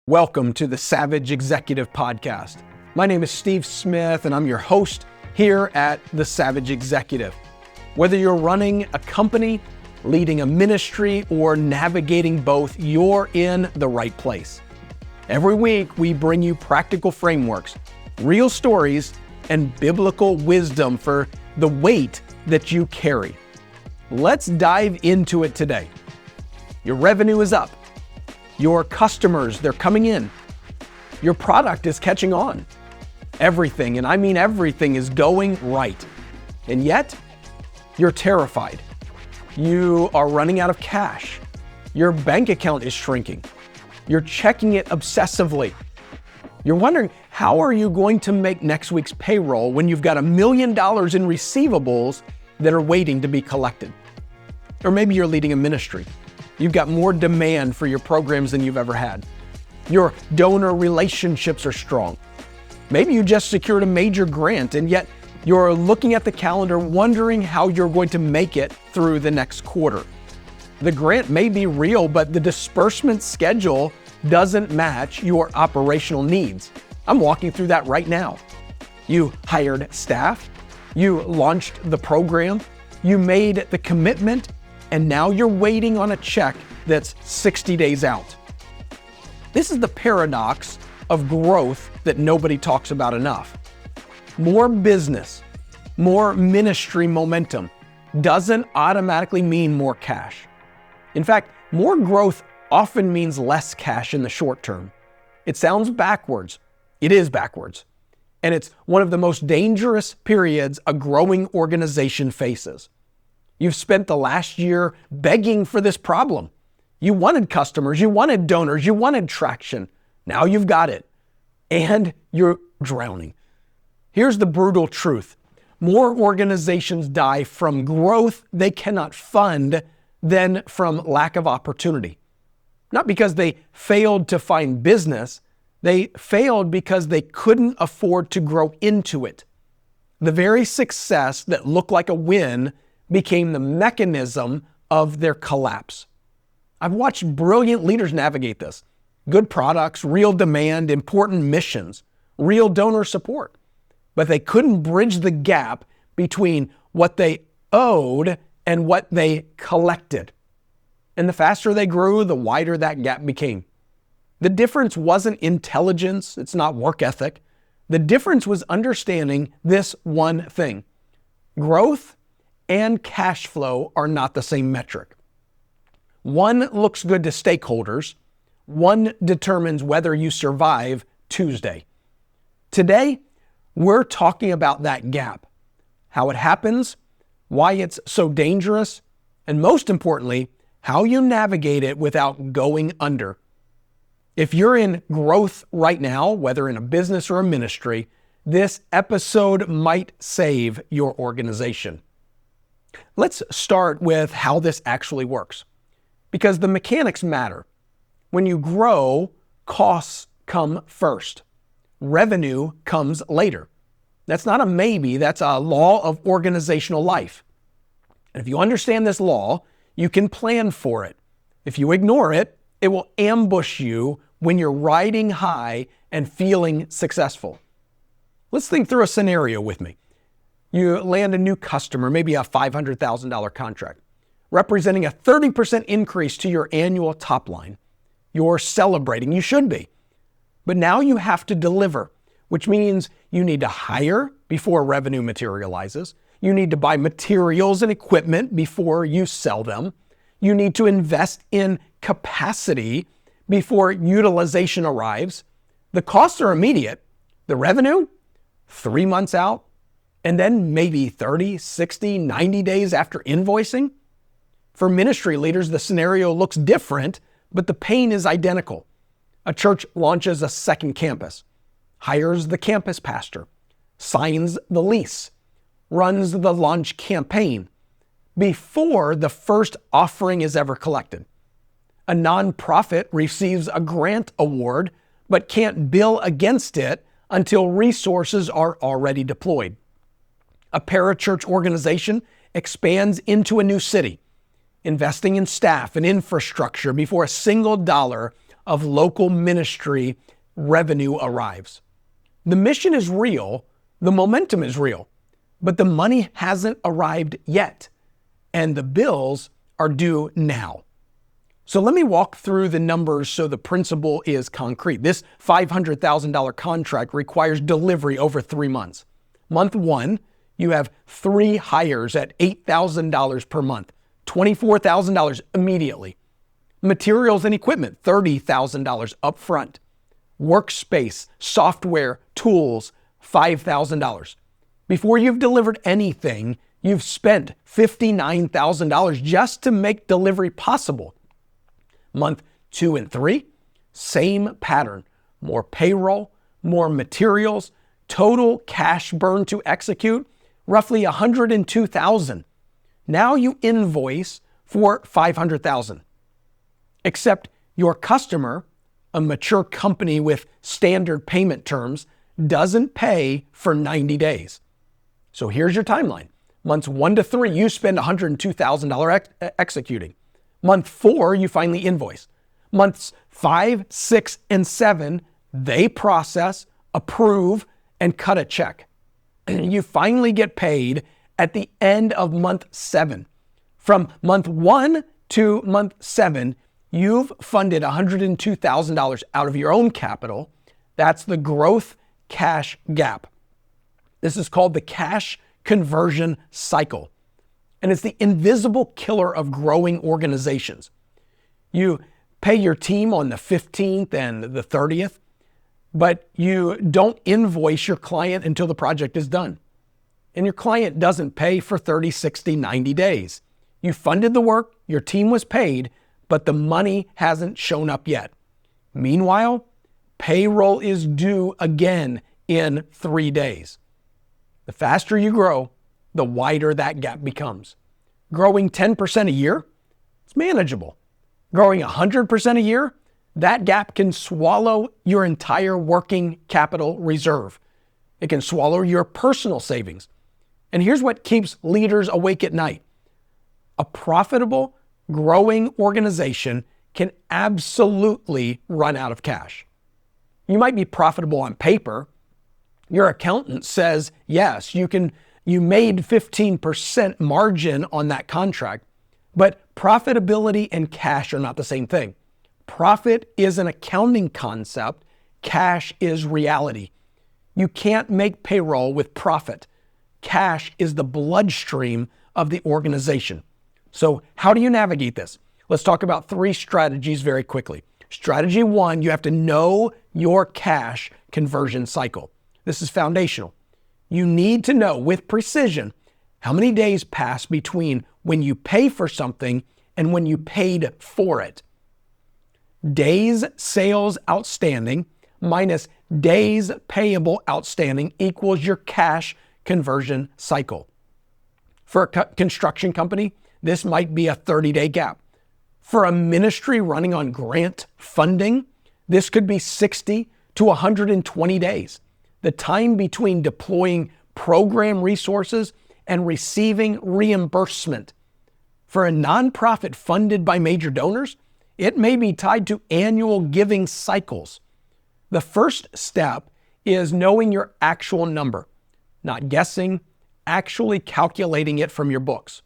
Welcome to the Savage Executive Podcast. My name is Steve Smith, and I'm your host here at the Savage Executive. Whether you're running a company, leading a ministry, or navigating both, you're in the right place. Every week, we bring you practical frameworks, real stories, and biblical wisdom for the weight that you carry. Let's dive into it today. Your revenue is up. Your customers, they're coming in. Your product is catching on. Everything, and I mean everything, is going right. And yet, you're terrified. You are running out of cash. Your bank account is shrinking. You're checking it obsessively. You're wondering, how are you going to make next week's payroll when you've got $1 million in receivables that are waiting to be collected? Or maybe you're leading a ministry. You've got more demand for your programs than you've ever had. Your donor relationships are strong. Maybe you just secured a major grant, and yet you're looking at the calendar wondering how you're going to make it through the next quarter. The grant may be real, but the disbursement schedule doesn't match your operational needs. I'm walking through that right now. You hired staff, you launched the program, you made the commitment, and now you're waiting on a check that's 60 days out. This is the paradox of growth that nobody talks about enough. More business, more ministry momentum doesn't automatically mean more cash. In fact, more growth often means less cash in the short term. It sounds backwards. It is backwards. And it's one of the most dangerous periods a growing organization faces. You've spent the last year begging for this problem. You wanted customers, you wanted donors, you wanted traction. Now you've got it. And you're drowning. Here's the brutal truth. More organizations die from growth they cannot fund than from lack of opportunity. Not because they failed to find business, they failed because they couldn't afford to grow into it. The very success that looked like a win became the mechanism of their collapse. I've watched brilliant leaders navigate this. Good products, real demand, important missions, real donor support. But they couldn't bridge the gap between what they owed and what they collected. And the faster they grew, the wider that gap became. The difference wasn't intelligence, it's not work ethic. The difference was understanding this one thing. Growth and cash flow are not the same metric. One looks good to stakeholders. One determines whether you survive Tuesday. Today, we're talking about that gap, how it happens, why it's so dangerous, and most importantly, how you navigate it without going under. If you're in growth right now, whether in a business or a ministry, this episode might save your organization. Let's start with how this actually works, because the mechanics matter. When you grow, costs come first. Revenue comes later. That's not a maybe, that's a law of organizational life. And if you understand this law, you can plan for it. If you ignore it, it will ambush you when you're riding high and feeling successful. Let's think through a scenario with me. You land a new customer, maybe a $500,000 contract, representing a 30% increase to your annual top line. You're celebrating, you should be. But now you have to deliver, which means you need to hire before revenue materializes. You need to buy materials and equipment before you sell them. You need to invest in capacity before utilization arrives. The costs are immediate. The revenue, 3 months out. And then maybe 30, 60, 90 days after invoicing. For ministry leaders, the scenario looks different, but the pain is identical. A church launches a second campus, hires the campus pastor, signs the lease, runs the launch campaign before the first offering is ever collected. A nonprofit receives a grant award, but can't bill against it until resources are already deployed. A parachurch organization expands into a new city, investing in staff and infrastructure before a single dollar of local ministry revenue arrives. The mission is real, the momentum is real, but the money hasn't arrived yet, and the bills are due now. So let me walk through the numbers so the principle is concrete. This $500,000 contract requires delivery over 3 months. Month 1, you have 3 hires at $8,000 per month, $24,000 immediately. Materials and equipment, $30,000 upfront. Workspace, software, tools, $5,000. Before you've delivered anything, you've spent $59,000 just to make delivery possible. Month 2 and 3, same pattern. More payroll, more materials, total cash burn to execute, roughly $102,000. Now you invoice for $500,000. Except your customer, a mature company with standard payment terms, doesn't pay for 90 days. So here's your timeline. Months 1 to 3, you spend $102,000 executing. Month 4, you finally invoice. Months 5, 6, and 7, they process, approve, and cut a check. You finally get paid at the end of month 7. From month 1 to month 7, you've funded $102,000 out of your own capital. That's the growth cash gap. This is called the cash conversion cycle. And it's the invisible killer of growing organizations. You pay your team on the 15th and the 30th, but you don't invoice your client until the project is done. And your client doesn't pay for 30, 60, 90 days. You funded the work, your team was paid, but the money hasn't shown up yet. Meanwhile, payroll is due again in 3 days. The faster you grow, the wider that gap becomes. Growing 10% a year, it's manageable. Growing 100% a year, that gap can swallow your entire working capital reserve. It can swallow your personal savings. And here's what keeps leaders awake at night. A profitable, growing organization can absolutely run out of cash. You might be profitable on paper. Your accountant says, yes, you made 15% margin on that contract, but profitability and cash are not the same thing. Profit is an accounting concept. Cash is reality. You can't make payroll with profit. Cash is the bloodstream of the organization. So how do you navigate this? Let's talk about 3 strategies very quickly. Strategy 1, you have to know your cash conversion cycle. This is foundational. You need to know with precision how many days pass between when you pay for something and when you paid for it. Days sales outstanding minus days payable outstanding equals your cash conversion cycle. For a construction company, this might be a 30-day gap. For a ministry running on grant funding, this could be 60 to 120 days. The time between deploying program resources and receiving reimbursement. For a nonprofit funded by major donors, it may be tied to annual giving cycles. The first step is knowing your actual number, not guessing, actually calculating it from your books.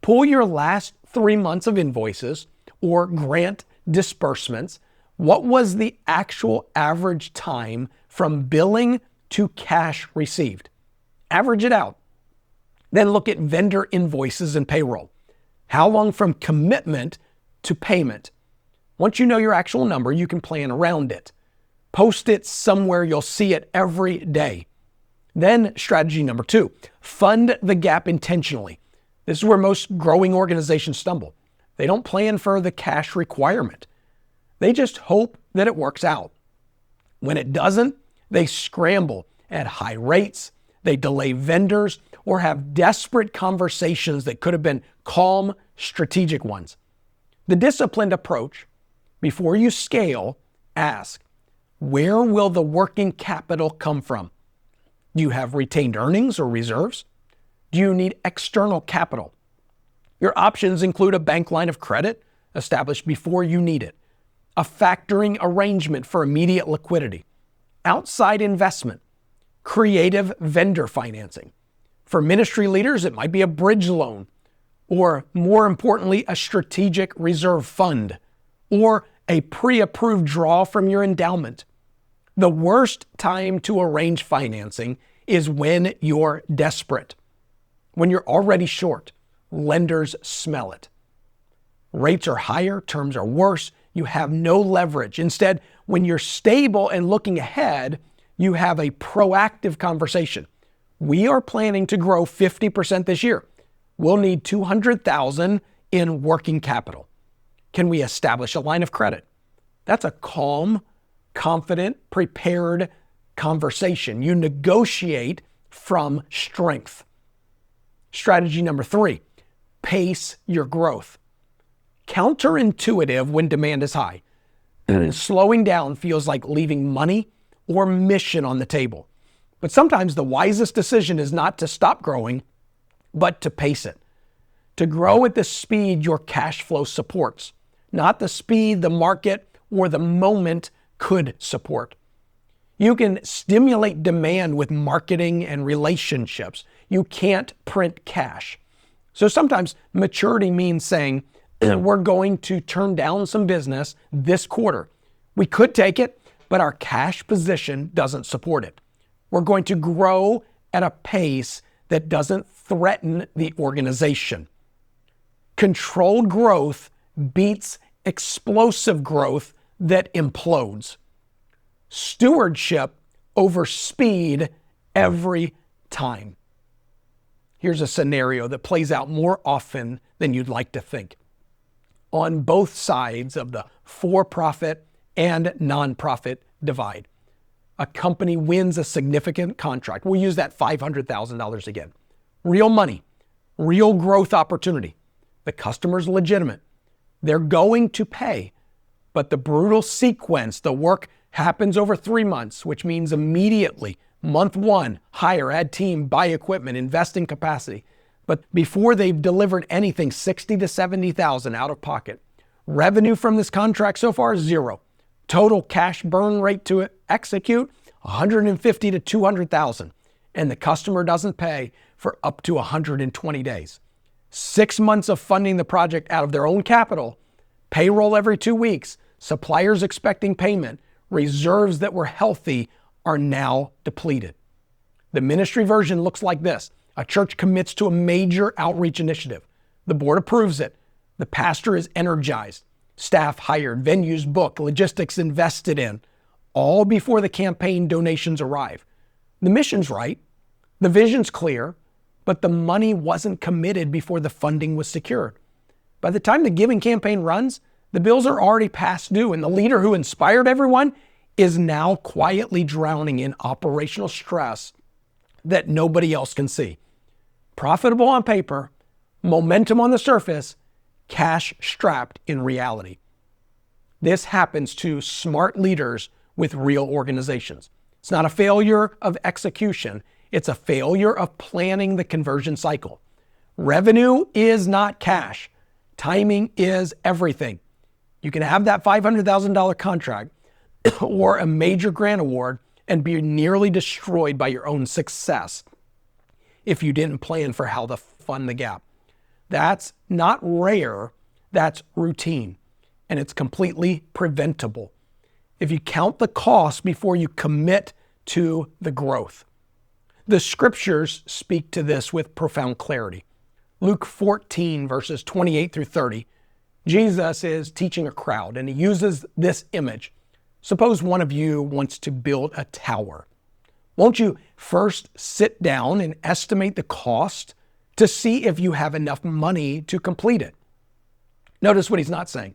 Pull your last 3 months of invoices or grant disbursements. What was the actual average time from billing to cash received? Average it out. Then look at vendor invoices and payroll. How long from commitment to payment? Once you know your actual number, you can plan around it. Post it somewhere you'll see it every day. Then strategy number 2, fund the gap intentionally. This is where most growing organizations stumble. They don't plan for the cash requirement. They just hope that it works out. When it doesn't, they scramble at high rates, they delay vendors, or have desperate conversations that could have been calm, strategic ones. The disciplined approach, before you scale, ask, where will the working capital come from? Do you have retained earnings or reserves? Do you need external capital? Your options include a bank line of credit established before you need it. a factoring arrangement for immediate liquidity, outside investment, creative vendor financing. For ministry leaders, it might be a bridge loan, or more importantly, a strategic reserve fund, or a pre-approved draw from your endowment. The worst time to arrange financing is when you're desperate. When you're already short, lenders smell it. Rates are higher, terms are worse, you have no leverage. Instead, when you're stable and looking ahead, you have a proactive conversation. We are planning to grow 50% this year. We'll need $200,000 in working capital. Can we establish a line of credit? That's a calm, confident, prepared conversation. You negotiate from strength. Strategy number 3, pace your growth. Counterintuitive when demand is high. Slowing down feels like leaving money or mission on the table. But sometimes the wisest decision is not to stop growing, but to pace it. To grow at the speed your cash flow supports, not the speed the market or the moment could support. You can stimulate demand with marketing and relationships. You can't print cash. So sometimes maturity means saying, we're going to turn down some business this quarter. We could take it, but our cash position doesn't support it. We're going to grow at a pace that doesn't threaten the organization. Controlled growth beats explosive growth that implodes. Stewardship over speed every time. Here's a scenario that plays out more often than you'd like to think. On both sides of the for-profit and nonprofit divide, a company wins a significant contract. We'll use that $500,000 again. Real money, real growth opportunity. The customer's legitimate. They're going to pay, but the brutal sequence, the work happens over 3 months, which means immediately, month 1, hire, add team, buy equipment, invest in capacity. But before they've delivered anything, $60,000 to $70,000 out of pocket. Revenue from this contract so far is 0. Total cash burn rate to execute, $150,000 to $200,000. And the customer doesn't pay for up to 120 days. 6 months of funding the project out of their own capital, payroll every 2 weeks, suppliers expecting payment, reserves that were healthy are now depleted. The ministry version looks like this. A church commits to a major outreach initiative. The board approves it. The pastor is energized. Staff hired, venues booked, logistics invested in, all before the campaign donations arrive. The mission's right. The vision's clear, but the money wasn't committed before the funding was secured. By the time the giving campaign runs, the bills are already past due, and the leader who inspired everyone is now quietly drowning in operational stress that nobody else can see. Profitable on paper, momentum on the surface, cash strapped in reality. This happens to smart leaders with real organizations. It's not a failure of execution. It's a failure of planning the conversion cycle. Revenue is not cash. Timing is everything. You can have that $500,000 contract or a major grant award and be nearly destroyed by your own success if you didn't plan for how to fund the gap. That's not rare, that's routine, and it's completely preventable if you count the cost before you commit to the growth. The scriptures speak to this with profound clarity. Luke 14, verses 28 through 30, Jesus is teaching a crowd, and he uses this image. Suppose one of you wants to build a tower. Won't you first sit down and estimate the cost to see if you have enough money to complete it? Notice what he's not saying.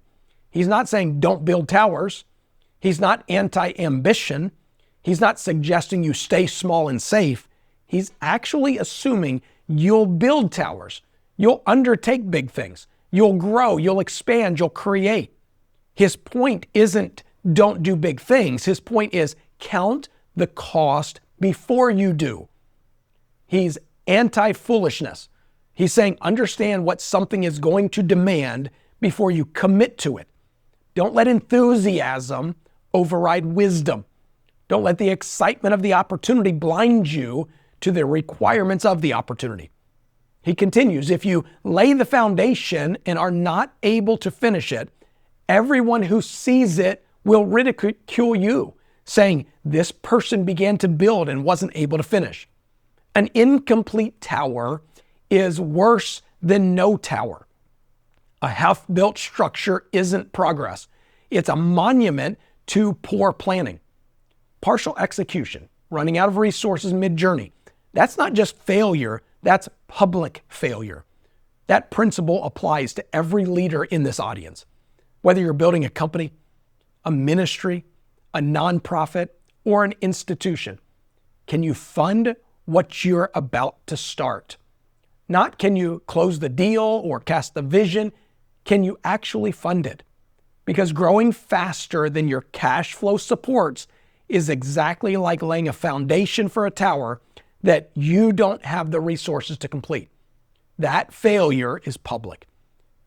He's not saying don't build towers. He's not anti-ambition. He's not suggesting you stay small and safe. He's actually assuming you'll build towers. You'll undertake big things. You'll grow. You'll expand. You'll create. His point isn't don't do big things. His point is count the cost before you do. He's anti-foolishness. He's saying understand what something is going to demand before you commit to it. Don't let enthusiasm override wisdom. Don't let the excitement of the opportunity blind you to the requirements of the opportunity. He continues, if you lay the foundation and are not able to finish it, everyone who sees it will ridicule you, saying, this person began to build and wasn't able to finish. An incomplete tower is worse than no tower. A half-built structure isn't progress. It's a monument to poor planning. Partial execution, running out of resources mid-journey, that's not just failure, that's public failure. That principle applies to every leader in this audience. Whether you're building a company, a ministry, a nonprofit, or an institution, can you fund what you're about to start? Not can you close the deal or cast the vision, can you actually fund it? Because growing faster than your cash flow supports is exactly like laying a foundation for a tower that you don't have the resources to complete. That failure is public.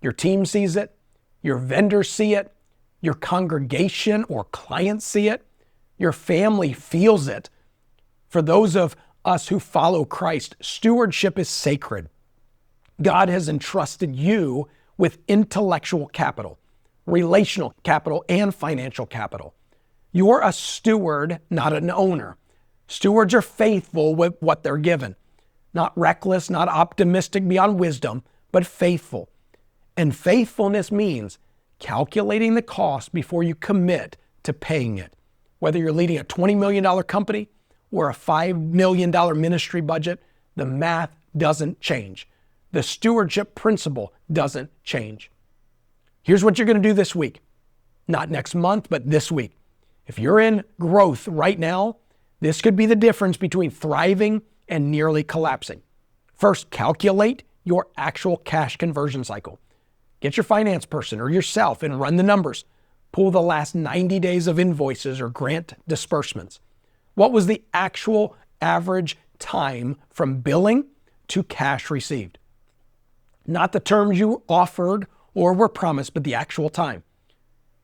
Your team sees it, your vendors see it, your congregation or clients see it, your family feels it. For those of us who follow Christ, stewardship is sacred. God has entrusted you with intellectual capital, relational capital, and financial capital. You're a steward, not an owner. Stewards are faithful with what they're given. Not reckless, not optimistic beyond wisdom, but faithful. And faithfulness means calculating the cost before you commit to paying it. Whether you're leading a $20 million company or a $5 million ministry budget, the math doesn't change. The stewardship principle doesn't change. Here's what you're going to do this week. Not next month, but this week. If you're in growth right now, this could be the difference between thriving and nearly collapsing. First, calculate your actual cash conversion cycle. Get your finance person or yourself and run the numbers. Pull the last 90 days of invoices or grant disbursements. What was the actual average time from billing to cash received? Not the terms you offered or were promised, but the actual time.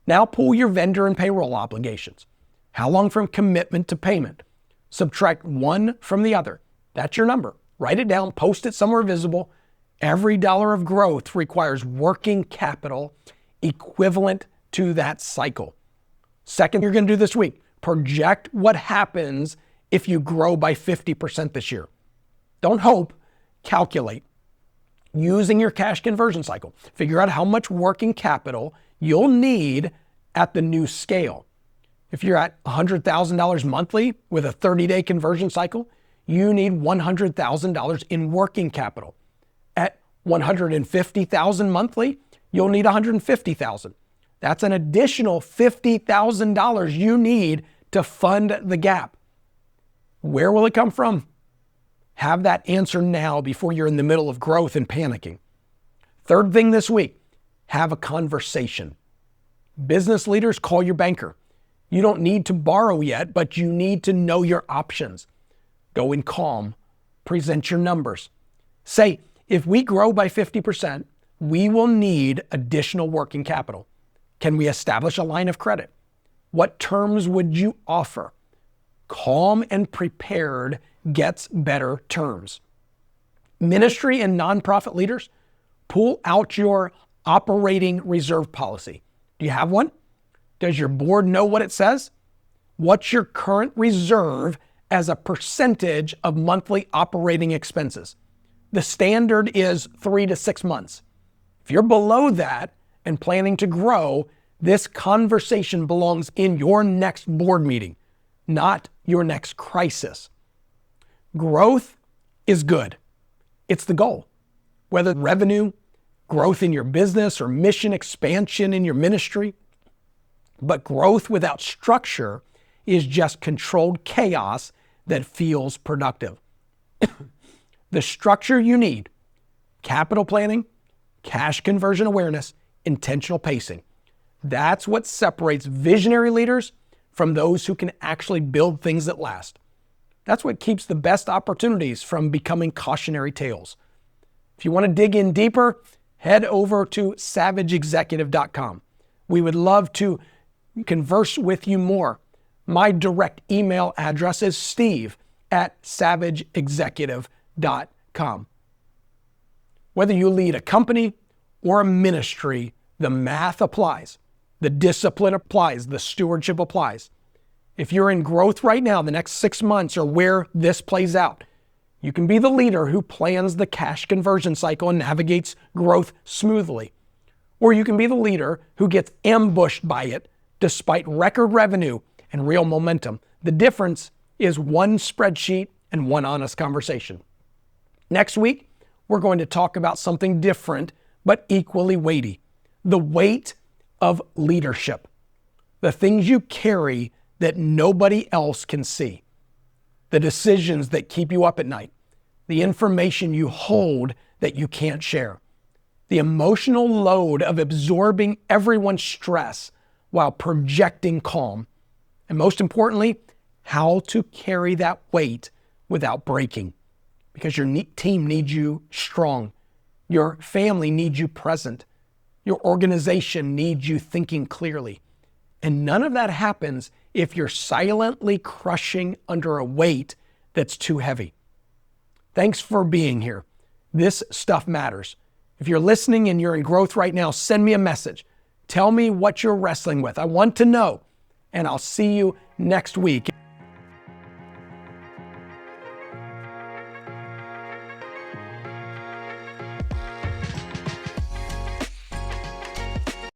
Now pull your vendor and payroll obligations. How long from commitment to payment? Subtract one from the other. That's your number. Write it down, post it somewhere visible. Every dollar of growth requires working capital equivalent to that cycle. Second, you're going to do this week. Project what happens if you grow by 50% this year. Don't hope, calculate. Using your cash conversion cycle, figure out how much working capital you'll need at the new scale. If you're at $100,000 monthly with a 30-day conversion cycle, you need $100,000 in working capital. At $150,000 monthly, you'll need $150,000. That's an additional $50,000 you need to fund the gap. Where will it come from? Have that answer now before you're in the middle of growth and panicking. Third thing this week, have a conversation. Business leaders, call your banker. You don't need to borrow yet, but you need to know your options. Go in calm, present your numbers. Say, if we grow by 50%, we will need additional working capital. Can we establish a line of credit? What terms would you offer? Calm and prepared gets better terms. Ministry and nonprofit leaders, pull out your operating reserve policy. Do you have one? Does your board know what it says? What's your current reserve as a percentage of monthly operating expenses? The standard is 3 to 6 months. If you're below that and planning to grow, this conversation belongs in your next board meeting, not your next crisis. Growth is good. It's the goal. Whether revenue, growth in your business, or mission expansion in your ministry. But growth without structure is just controlled chaos that feels productive. The structure you need: capital planning, cash conversion awareness, intentional pacing. That's what separates visionary leaders from those who can actually build things that last. That's what keeps the best opportunities from becoming cautionary tales. If you want to dig in deeper, head over to savageexecutive.com. We would love to converse with you more. My direct email address is steve@savageexecutive.com. Whether you lead a company or a ministry, the math applies, the discipline applies, the stewardship applies. If you're in growth right now, the next 6 months or where this plays out, you can be the leader who plans the cash conversion cycle and navigates growth smoothly. Or you can be the leader who gets ambushed by it despite record revenue and real momentum. The difference is one spreadsheet and one honest conversation. Next week, we're going to talk about something different but equally weighty: the weight of leadership. The things you carry that nobody else can see. The decisions that keep you up at night. The information you hold that you can't share. The emotional load of absorbing everyone's stress while projecting calm. And most importantly, how to carry that weight without breaking. Because your team needs you strong. Your family needs you present. Your organization needs you thinking clearly. And none of that happens if you're silently crushing under a weight that's too heavy. Thanks for being here. This stuff matters. If you're listening and you're in growth right now, send me a message. Tell me what you're wrestling with. I want to know. And I'll see you next week.